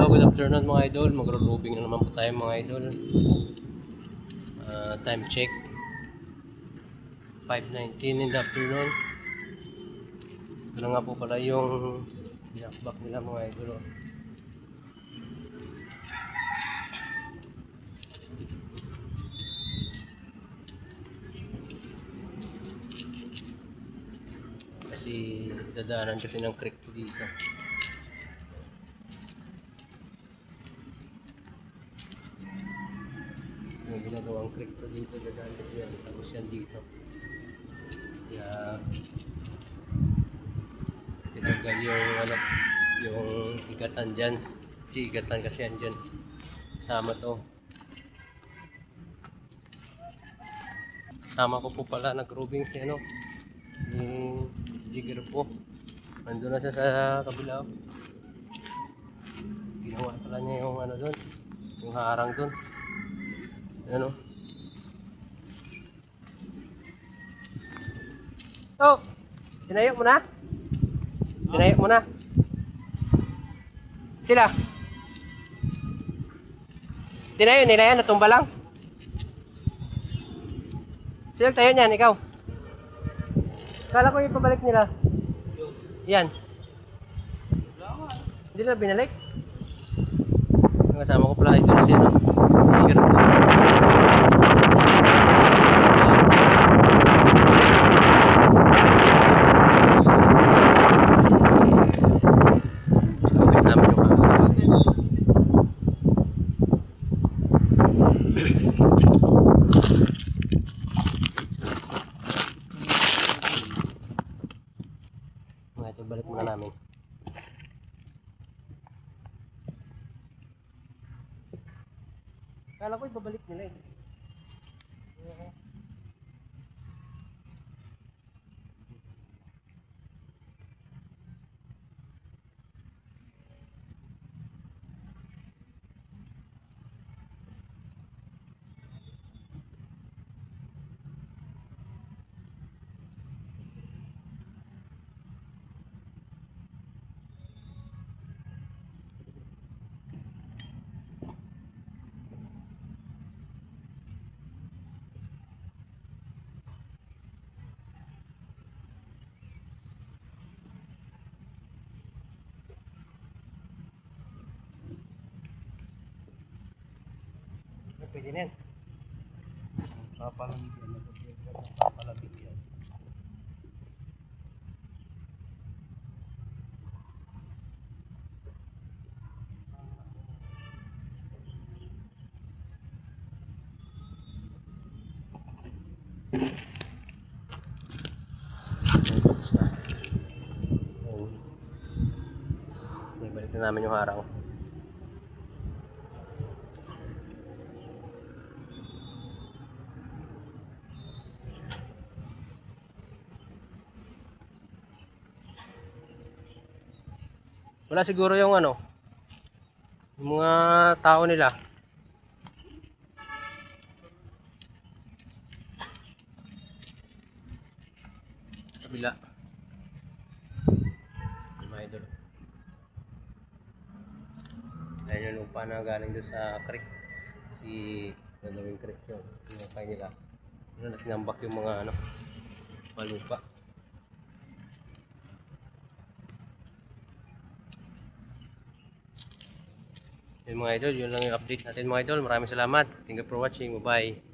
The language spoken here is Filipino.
Hello, good afternoon mga idol. Magro-roving na naman po tayo mga idol. Time check 5:19 in the afternoon. Ito na nga po pala yung binakbak nila mga idol. Kasi dadaanan kasi ng creek po dito. Yung ginagawang creek po dito, dadaan kasi yan. Tapos yan dito. Kaya tinagal yung igatan dyan. Si igatan kasi yan dyan. Kasama to. Kasama ko po pala nag-roving si Jigger po. Nandun na siya sa kabila. Ginawa pala niya yung doon. Yung harang doon. Ano? Oh! Tinayok mo na? Tinayok mo na? Sila? Tinayok nila yan? Natumba lang? Sila tayo niyan, ikaw? Kala ko yung pabalik nila. Yan. Hindi na binalik. Kasama ko pala ito si Tiger. Kapit namin yung ito, balik muna namin. Kala ko ibabalik nila eh. Pwede na yan. Papalamig yan. Papalamig yan. Balik na namin yung harang. Wala siguro yung yung mga tao nila. Kabila. Mga idol. Ayan yung lupa na galing doon sa creek. Si gagawing creek yun. Yung kaya nila. Yun, tinambak yung mga malupa. Yung mga idol, yun lang yung update natin mga idol. Maraming salamat. Thank you for watching. Bye-bye.